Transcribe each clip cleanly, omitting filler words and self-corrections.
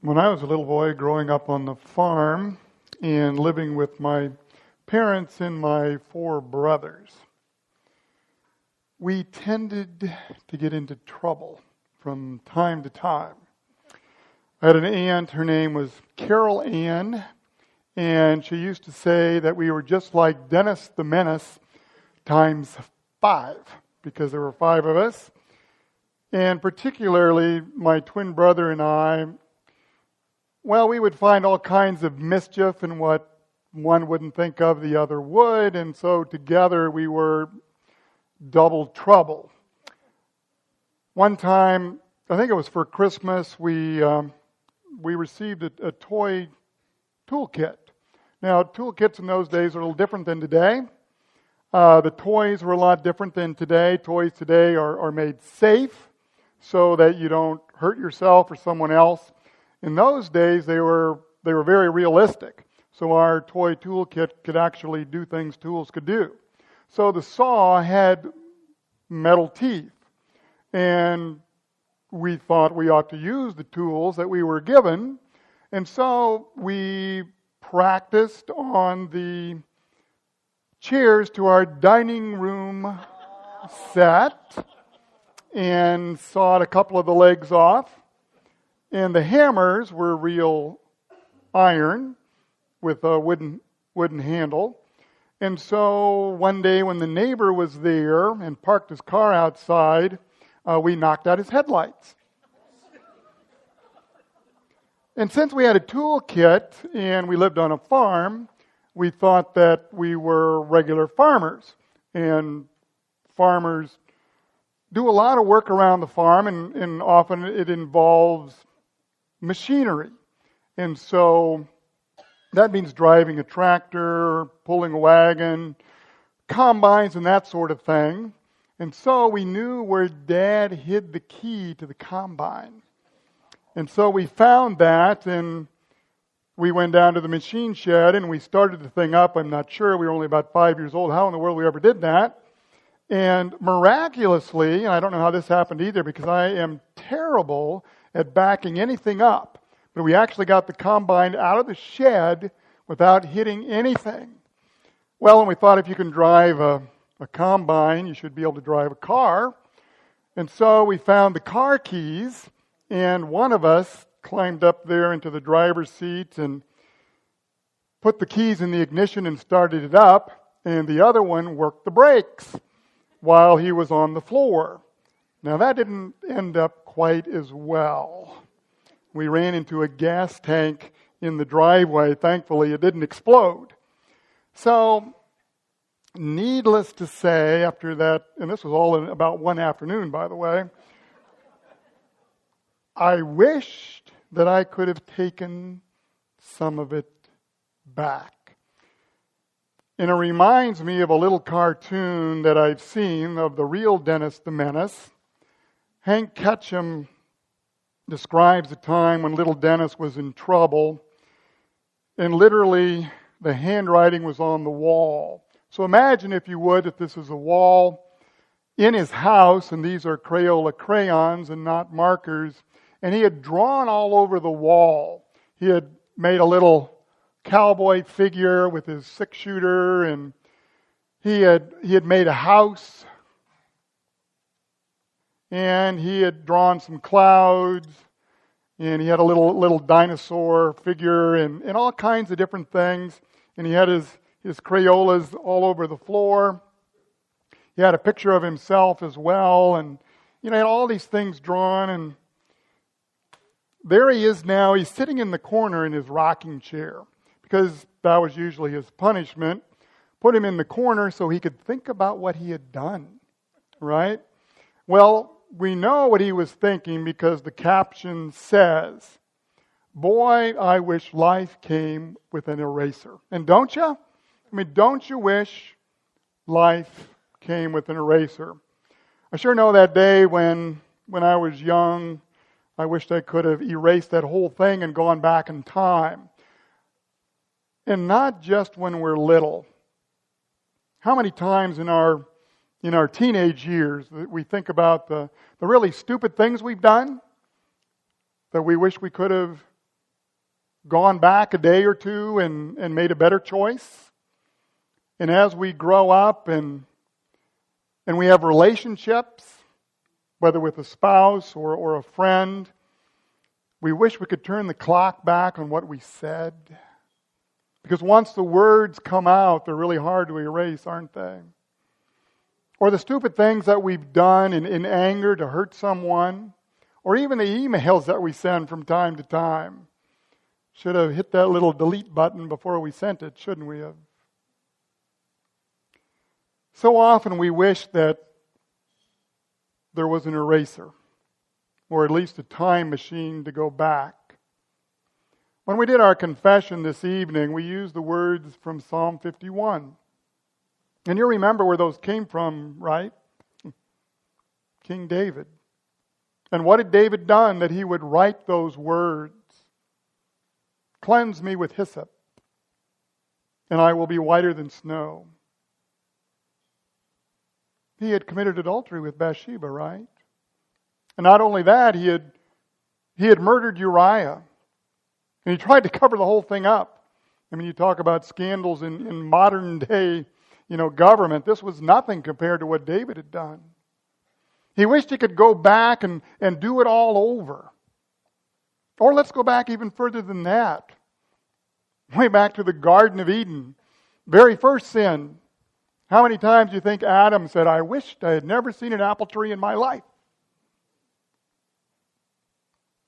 When I was a little boy growing up on the farm and living with my parents and my four brothers, we tended to get into trouble from time to time. I had an aunt, her name was Carol Ann, and she used to say that we were just like Dennis the Menace times 5, because there were 5 of us. And particularly my twin brother and I, well, we would find all kinds of mischief in what one wouldn't think of, the other would, and so together we were double trouble. One time, I think it was for Christmas, we received a toy toolkit. Now, toolkits in those days are a little different than today. The toys were a lot different than today. Toys today are made safe so that you don't hurt yourself or someone else. In those days, they were very realistic. So our toy toolkit could actually do things tools could do. So the saw had metal teeth, and we thought we ought to use the tools that we were given, and so we practiced on the chairs to our dining room set and sawed a couple of the legs off. And the hammers were real iron with a wooden handle. And so one day when the neighbor was there and parked his car outside, we knocked out his headlights. And since we had a toolkit and we lived on a farm, we thought that we were regular farmers. And farmers do a lot of work around the farm, and often it involves machinery. And so that means driving a tractor, pulling a wagon, combines and that sort of thing. And so we knew where Dad hid the key to the combine. And so we found that, and we went down to the machine shed and we started the thing up. I'm not sure. We were only about 5 years old. How in the world we ever did that? And miraculously, and I don't know how this happened either because I am terrible at backing anything up, but we actually got the combine out of the shed without hitting anything. Well, and we thought if you can drive a combine, you should be able to drive a car. And so we found the car keys, and one of us climbed up there into the driver's seat and put the keys in the ignition and started it up, and the other one worked the brakes while he was on the floor. Now that didn't end up quite as well. We ran into a gas tank in the driveway. Thankfully, it didn't explode. So, needless to say, after that, and this was all in about one afternoon, by the way, I wished that I could have taken some of it back. And it reminds me of a little cartoon that I've seen of the real Dennis the Menace. Hank Ketchum describes a time when little Dennis was in trouble, and literally the handwriting was on the wall. So imagine, if you would, that this is a wall in his house, and these are Crayola crayons and not markers, and he had drawn all over the wall. He had made a little cowboy figure with his 6-shooter, and he had made a house, and he had drawn some clouds, and he had a little dinosaur figure, and all kinds of different things. And he had his Crayolas all over the floor. He had a picture of himself as well, and he had all these things drawn. And there he is now. He's sitting in the corner in his rocking chair, because that was usually his punishment. Put him in the corner so he could think about what he had done, right? Well, we know what he was thinking because the caption says, "Boy, I wish life came with an eraser." And don't you? I mean, don't you wish life came with an eraser? I sure know that day when I was young, I wished I could have erased that whole thing and gone back in time. And not just when we're little. How many times in our teenage years that we think about the really stupid things we've done that we wish we could have gone back a day or two and made a better choice. And as we grow up and we have relationships, whether with a spouse or a friend, we wish we could turn the clock back on what we said. Because once the words come out, they're really hard to erase, aren't they? Or the stupid things that we've done in anger to hurt someone, or even the emails that we send from time to time. Should have hit that little delete button before we sent it, shouldn't we have? So often we wish that there was an eraser, or at least a time machine to go back. When we did our confession this evening, we used the words from Psalm 51. And you remember where those came from, right? King David. And what had David done that he would write those words? Cleanse me with hyssop, and I will be whiter than snow. He had committed adultery with Bathsheba, right? And not only that, he had murdered Uriah. And he tried to cover the whole thing up. I mean, you talk about scandals in modern day, government. This was nothing compared to what David had done. He wished he could go back and do it all over. Or let's go back even further than that. Way back to the Garden of Eden. Very first sin. How many times do you think Adam said, I wished I had never seen an apple tree in my life?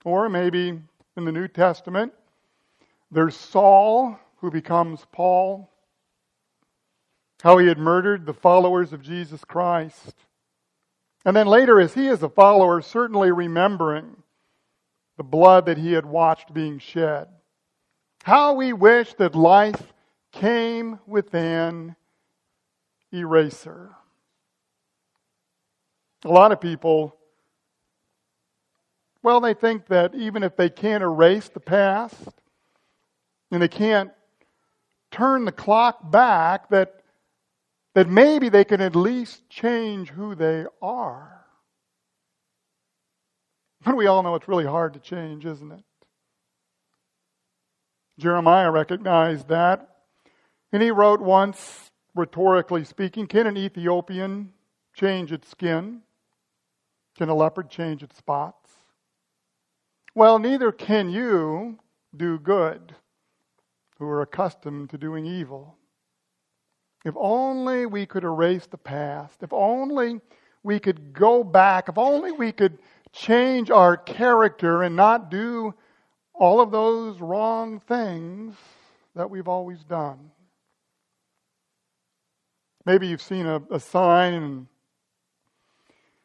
Or maybe in the New Testament, there's Saul, who becomes Paul. How he had murdered the followers of Jesus Christ. And then later, as he is a follower, certainly remembering the blood that he had watched being shed. How we wish that life came with an eraser. A lot of people, they think that even if they can't erase the past, and they can't turn the clock back, that maybe they can at least change who they are. But we all know it's really hard to change, isn't it? Jeremiah recognized that. And he wrote once, rhetorically speaking, can an Ethiopian change its skin? Can a leopard change its spots? Well, neither can you do good, who are accustomed to doing evil. If only we could erase the past. If only we could go back. If only we could change our character and not do all of those wrong things that we've always done. Maybe you've seen a sign and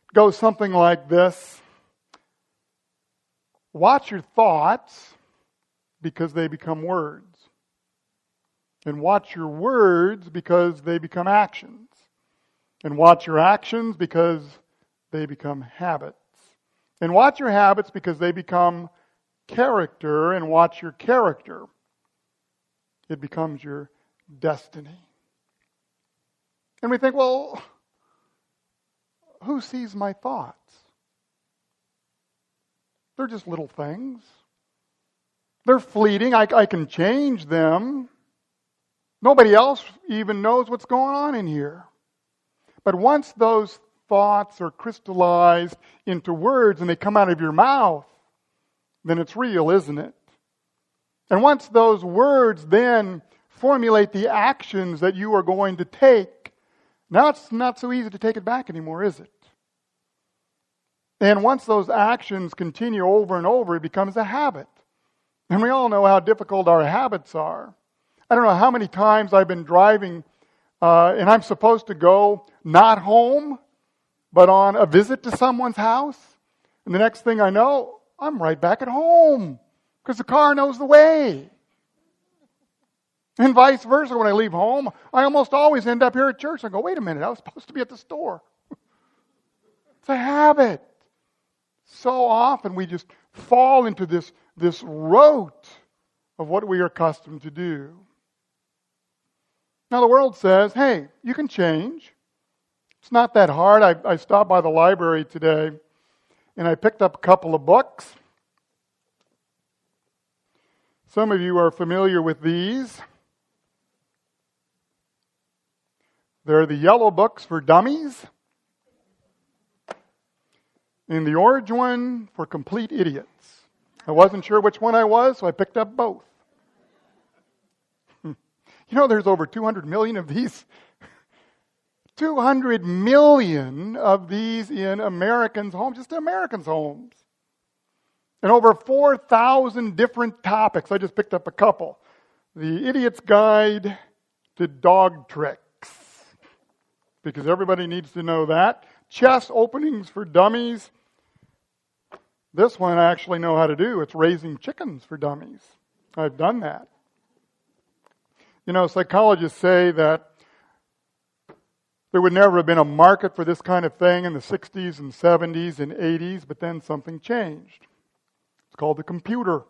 it goes something like this. Watch your thoughts because they become words. And watch your words because they become actions. And watch your actions because they become habits. And watch your habits because they become character. And watch your character. It becomes your destiny. And we think, well, who sees my thoughts? They're just little things. They're fleeting. I can change them. Nobody else even knows what's going on in here. But once those thoughts are crystallized into words and they come out of your mouth, then it's real, isn't it? And once those words then formulate the actions that you are going to take, now it's not so easy to take it back anymore, is it? And once those actions continue over and over, it becomes a habit. And we all know how difficult our habits are. I don't know how many times I've been driving and I'm supposed to go not home, but on a visit to someone's house. And the next thing I know, I'm right back at home because the car knows the way. And vice versa, when I leave home, I almost always end up here at church. I go, wait a minute, I was supposed to be at the store. It's a habit. So often we just fall into this rote of what we are accustomed to do. Now the world says, hey, you can change. It's not that hard. I stopped by the library today and I picked up a couple of books. Some of you are familiar with these. They're the yellow books for dummies, and the orange one for complete idiots. I wasn't sure which one I was, so I picked up both. You know, there's over 200 million of these. 200 million of these in Americans' homes, just Americans' homes. And over 4,000 different topics. I just picked up a couple. The Idiot's Guide to Dog Tricks, because everybody needs to know that. Chess openings for dummies. This one I actually know how to do. It's raising chickens for dummies. I've done that. You know, psychologists say that there would never have been a market for this kind of thing in the 60s and 70s and 80s, but then something changed. It's called the computer.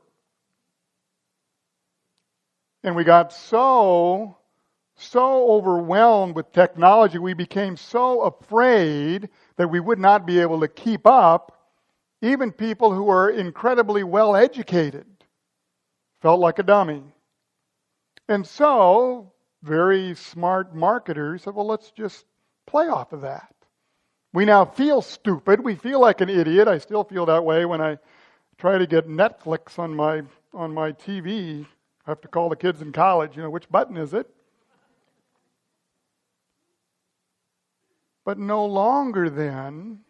And we got so overwhelmed with technology, we became so afraid that we would not be able to keep up. Even people who are incredibly well educated felt like a dummy. And so, very smart marketers said, well, let's just play off of that. We now feel stupid. We feel like an idiot. I still feel that way when I try to get Netflix on my TV. I have to call the kids in college, which button is it? But no longer then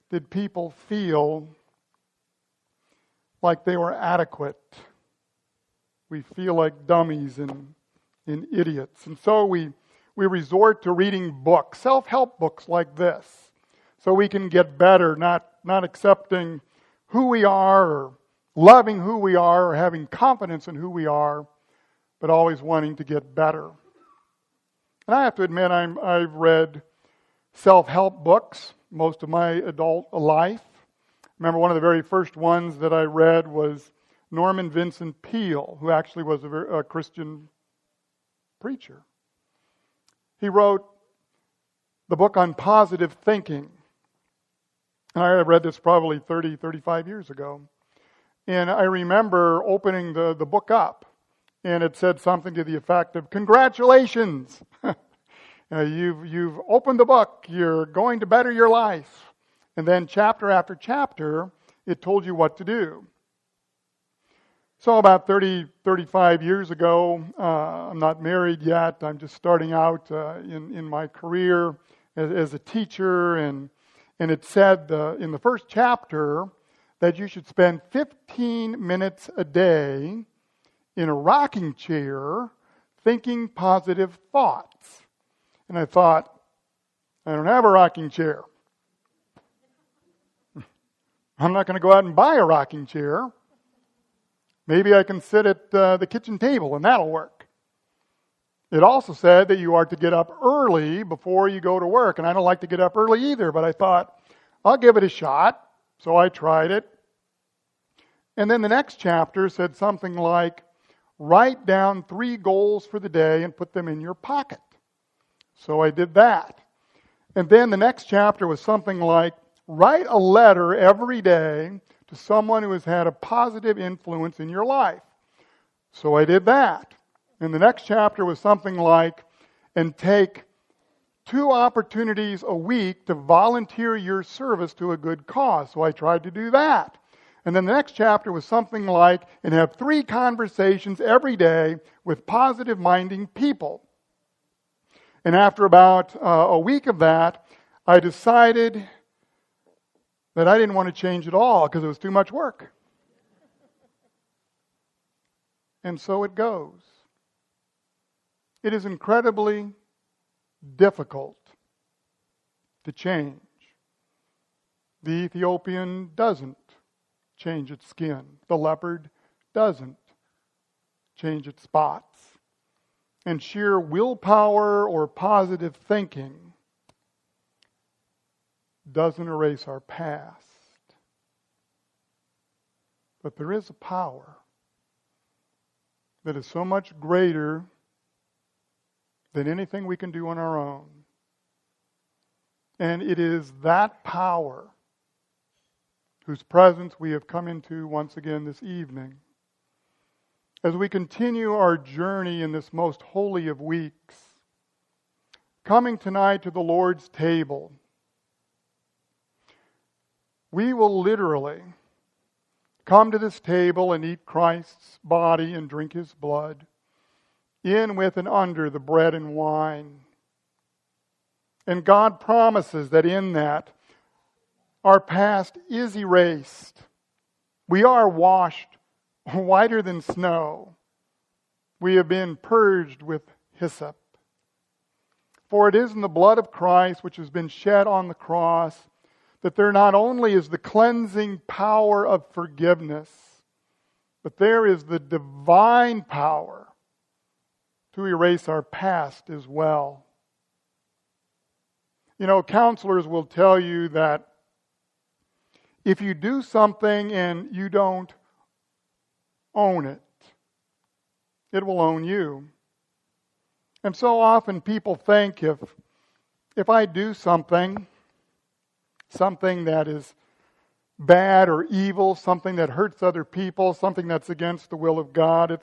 did people feel like they were adequate. We feel like dummies and idiots. And so we resort to reading books, self-help books like this, so we can get better, not accepting who we are or loving who we are or having confidence in who we are, but always wanting to get better. And I have to admit, I've read self-help books most of my adult life. I remember one of the very first ones that I read was Norman Vincent Peale, who actually was a Christian preacher. He wrote the book on positive thinking. And I read this probably 30, 35 years ago. And I remember opening the book up, and it said something to the effect of, congratulations! You've opened the book, you're going to better your life. And then chapter after chapter, it told you what to do. So about 30, 35 years ago, I'm not married yet. I'm just starting out in my career as a teacher. And it said in the first chapter that you should spend 15 minutes a day in a rocking chair thinking positive thoughts. And I thought, I don't have a rocking chair. I'm not going to go out and buy a rocking chair. Maybe I can sit at the kitchen table and that'll work. It also said that you are to get up early before you go to work. And I don't like to get up early either, but I thought, I'll give it a shot. So I tried it. And then the next chapter said something like, write down 3 goals for the day and put them in your pocket. So I did that. And then the next chapter was something like, write a letter every day to someone who has had a positive influence in your life. So I did that. And the next chapter was something like, and take 2 opportunities a week to volunteer your service to a good cause. So I tried to do that. And then the next chapter was something like, and have 3 conversations every day with positive-minding people. And after about a week of that, I decided that I didn't want to change at all because it was too much work. And so it goes. It is incredibly difficult to change. The Ethiopian doesn't change its skin. The leopard doesn't change its spots. And sheer willpower or positive thinking doesn't erase our past. But there is a power that is so much greater than anything we can do on our own. And it is that power whose presence we have come into once again this evening. as we continue our journey in this most holy of weeks, coming tonight to the Lord's table, we will literally come to this table and eat Christ's body and drink His blood, in, with, and under the bread and wine. And God promises that in that, our past is erased. We are washed whiter than snow. We have been purged with hyssop. For it is in the blood of Christ, which has been shed on the cross, that there not only is the cleansing power of forgiveness, but there is the divine power to erase our past as well. You know, counselors will tell you that if you do something and you don't own it, it will own you. And so often people think if I do something that is bad or evil, something that hurts other people, something that's against the will of God,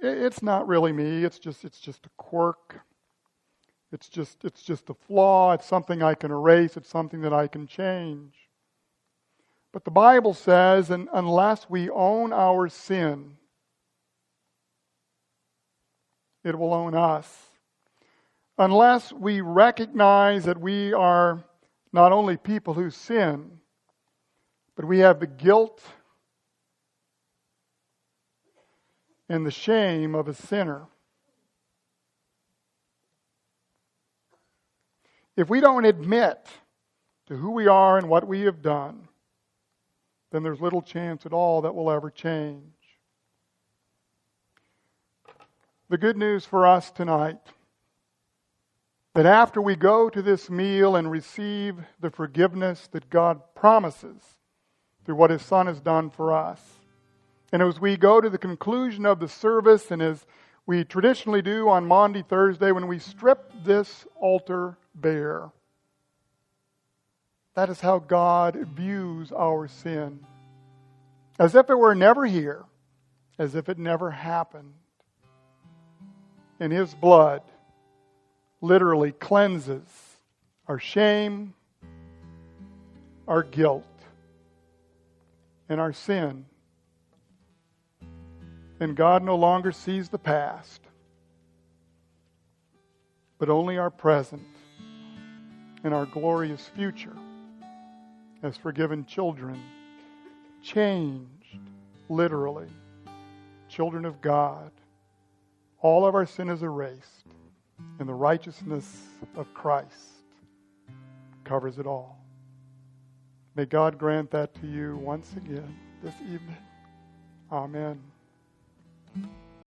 it's not really me. It's just a quirk. It's just a flaw. It's something I can erase. It's something that I can change. But the Bible says, and unless we own our sin, it will own us. Unless we recognize that we are not only people who sin, but we have the guilt and the shame of a sinner. If we don't admit to who we are and what we have done, then there's little chance at all that we'll ever change. The good news for us tonight, that after we go to this meal and receive the forgiveness that God promises through what His Son has done for us, and as we go to the conclusion of the service, and as we traditionally do on Maundy Thursday, when we strip this altar bare, that is how God views our sin. As if it were never here, as if it never happened. And His blood literally cleanses our shame, our guilt, and our sin. And God no longer sees the past, but only our present and our glorious future as forgiven children, changed, literally, children of God. All of our sin is erased, and the righteousness of Christ covers it all. May God grant that to you once again this evening. Amen.